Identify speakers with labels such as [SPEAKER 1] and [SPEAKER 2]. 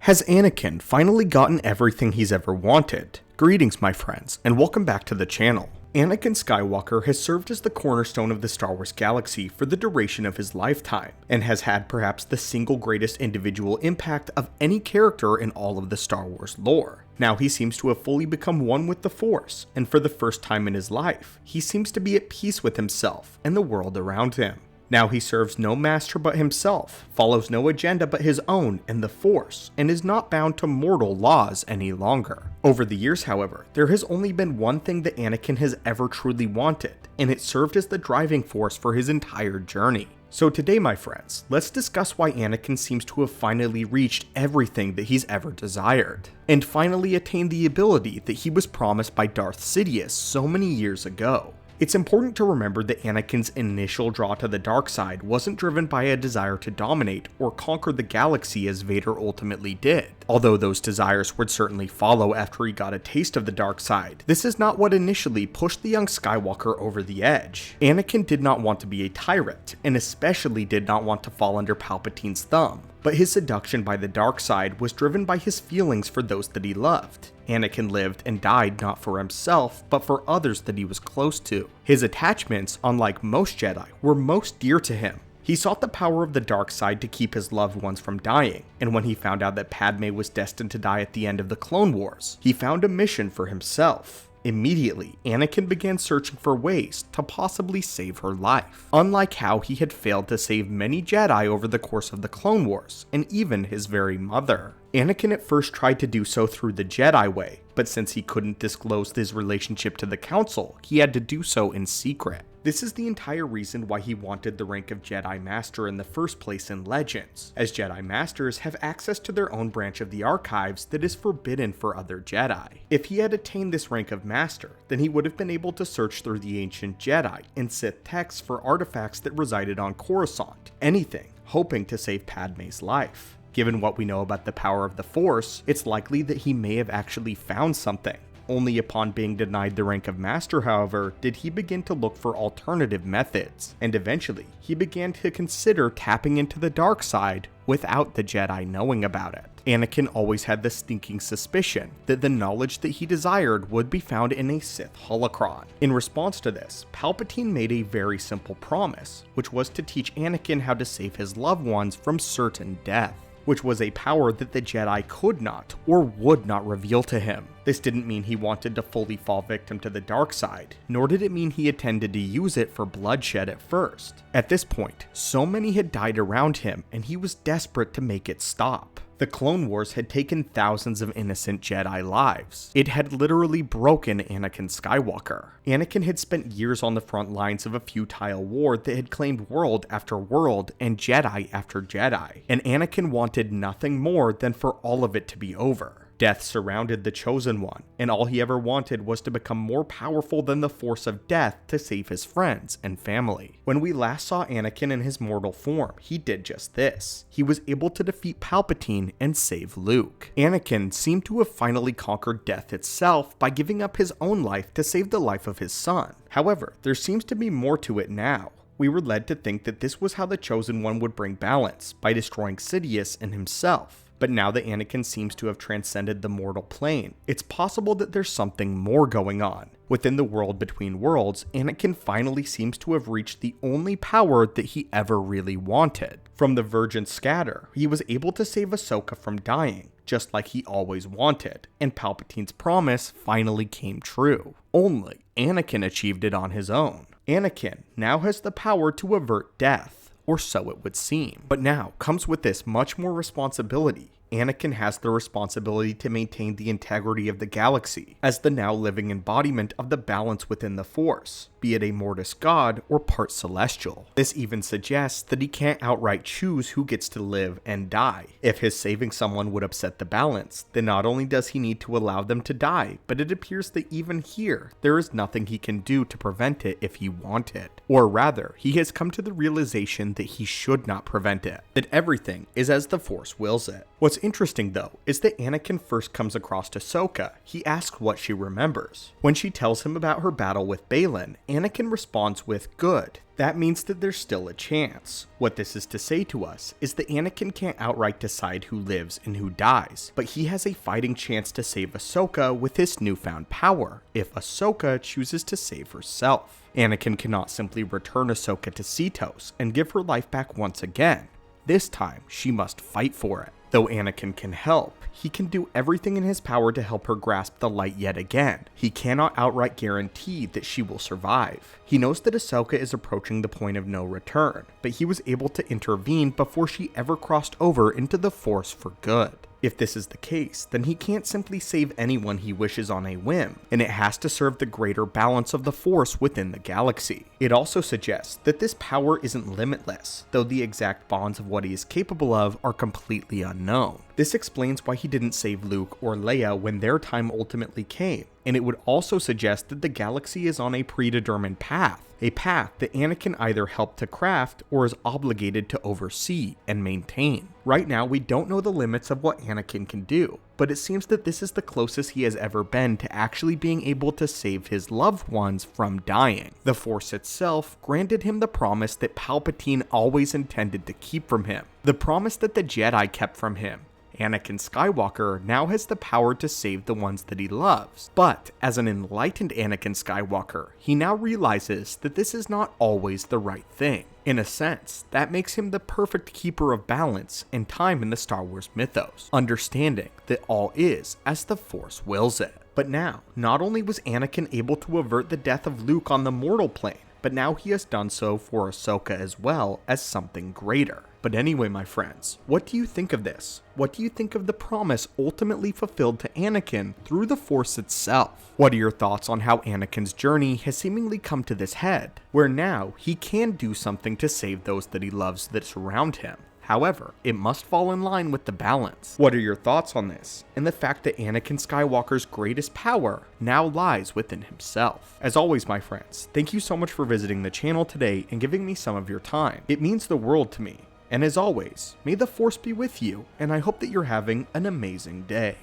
[SPEAKER 1] Has Anakin finally gotten everything he's ever wanted? Greetings my friends, and welcome back to the channel. Anakin Skywalker has served as the cornerstone of the Star Wars galaxy for the duration of his lifetime, and has had perhaps the single greatest individual impact of any character in all of the Star Wars lore. Now he seems to have fully become one with the Force, and for the first time in his life, he seems to be at peace with himself and the world around him. Now he serves no master but himself, follows no agenda but his own and the Force, and is not bound to mortal laws any longer. Over the years, however, there has only been one thing that Anakin has ever truly wanted, and it served as the driving force for his entire journey. So today, my friends, let's discuss why Anakin seems to have finally reached everything that he's ever desired, and finally attained the ability that he was promised by Darth Sidious so many years ago. It's important to remember that Anakin's initial draw to the dark side wasn't driven by a desire to dominate or conquer the galaxy as Vader ultimately did. Although those desires would certainly follow after he got a taste of the dark side, this is not what initially pushed the young Skywalker over the edge. Anakin did not want to be a tyrant, and especially did not want to fall under Palpatine's thumb. But his seduction by the dark side was driven by his feelings for those that he loved. Anakin lived and died not for himself, but for others that he was close to. His attachments, unlike most Jedi, were most dear to him. He sought the power of the dark side to keep his loved ones from dying, and when he found out that Padme was destined to die at the end of the Clone Wars, he found a mission for himself. Immediately, Anakin began searching for ways to possibly save her life. Unlike how he had failed to save many Jedi over the course of the Clone Wars, and even his very mother. Anakin at first tried to do so through the Jedi way, but since he couldn't disclose his relationship to the Council, he had to do so in secret. This is the entire reason why he wanted the rank of Jedi Master in the first place in Legends, as Jedi Masters have access to their own branch of the archives that is forbidden for other Jedi. If he had attained this rank of Master, then he would have been able to search through the ancient Jedi and Sith texts for artifacts that resided on Coruscant, anything, hoping to save Padme's life. Given what we know about the power of the Force, it's likely that he may have actually found something. Only upon being denied the rank of Master, however, did he begin to look for alternative methods, and eventually, he began to consider tapping into the dark side without the Jedi knowing about it. Anakin always had the stinking suspicion that the knowledge that he desired would be found in a Sith holocron. In response to this, Palpatine made a very simple promise, which was to teach Anakin how to save his loved ones from certain death, which was a power that the Jedi could not or would not reveal to him. This didn't mean he wanted to fully fall victim to the dark side, nor did it mean he intended to use it for bloodshed at first. At this point, so many had died around him, and he was desperate to make it stop. The Clone Wars had taken thousands of innocent Jedi lives. It had literally broken Anakin Skywalker. Anakin had spent years on the front lines of a futile war that had claimed world after world and Jedi after Jedi, and Anakin wanted nothing more than for all of it to be over. Death surrounded the Chosen One, and all he ever wanted was to become more powerful than the force of death to save his friends and family. When we last saw Anakin in his mortal form, he did just this. He was able to defeat Palpatine and save Luke. Anakin seemed to have finally conquered death itself by giving up his own life to save the life of his son. However, there seems to be more to it now. We were led to think that this was how the Chosen One would bring balance, by destroying Sidious and himself. But now that Anakin seems to have transcended the mortal plane, it's possible that there's something more going on. Within the world between worlds, Anakin finally seems to have reached the only power that he ever really wanted. From the Virgin Scatter, he was able to save Ahsoka from dying, just like he always wanted, and Palpatine's promise finally came true. Only Anakin achieved it on his own. Anakin now has the power to avert death. Or so it would seem. But now comes with this much more responsibility. Anakin has the responsibility to maintain the integrity of the galaxy, as the now living embodiment of the balance within the Force, be it a Mortis god or part celestial. This even suggests that he can't outright choose who gets to live and die. If his saving someone would upset the balance, then not only does he need to allow them to die, but it appears that even here, there is nothing he can do to prevent it if he wanted. Or rather, he has come to the realization that he should not prevent it, that everything is as the Force wills it. What's interesting though is that Anakin first comes across Ahsoka, he asks what she remembers. When she tells him about her battle with Baylan, Anakin responds with good. That means that there's still a chance. What this is to say to us is that Anakin can't outright decide who lives and who dies, but he has a fighting chance to save Ahsoka with his newfound power, if Ahsoka chooses to save herself. Anakin cannot simply return Ahsoka to Cetos and give her life back once again. This time, she must fight for it. Though Anakin can help, he can do everything in his power to help her grasp the light yet again. He cannot outright guarantee that she will survive. He knows that Ahsoka is approaching the point of no return, but he was able to intervene before she ever crossed over into the Force for good. If this is the case, then he can't simply save anyone he wishes on a whim, and it has to serve the greater balance of the Force within the galaxy. It also suggests that this power isn't limitless, though the exact bonds of what he is capable of are completely unknown. This explains why he didn't save Luke or Leia when their time ultimately came, and it would also suggest that the galaxy is on a predetermined path, a path that Anakin either helped to craft or is obligated to oversee and maintain. Right now, we don't know the limits of what Anakin can do, but it seems that this is the closest he has ever been to actually being able to save his loved ones from dying. The Force itself granted him the promise that Palpatine always intended to keep from him, the promise that the Jedi kept from him. Anakin Skywalker now has the power to save the ones that he loves, but as an enlightened Anakin Skywalker, he now realizes that this is not always the right thing. In a sense, that makes him the perfect keeper of balance and time in the Star Wars mythos, understanding that all is as the Force wills it. But now, not only was Anakin able to avert the death of Luke on the mortal plane, but now he has done so for Ahsoka as well as something greater. But anyway, my friends, what do you think of this? What do you think of the promise ultimately fulfilled to Anakin through the Force itself? What are your thoughts on how Anakin's journey has seemingly come to this head, where now he can do something to save those that he loves that surround him? However, it must fall in line with the balance. What are your thoughts on this, and the fact that Anakin Skywalker's greatest power now lies within himself? As always, my friends, thank you so much for visiting the channel today and giving me some of your time. It means the world to me. And as always, may the Force be with you, and I hope that you're having an amazing day.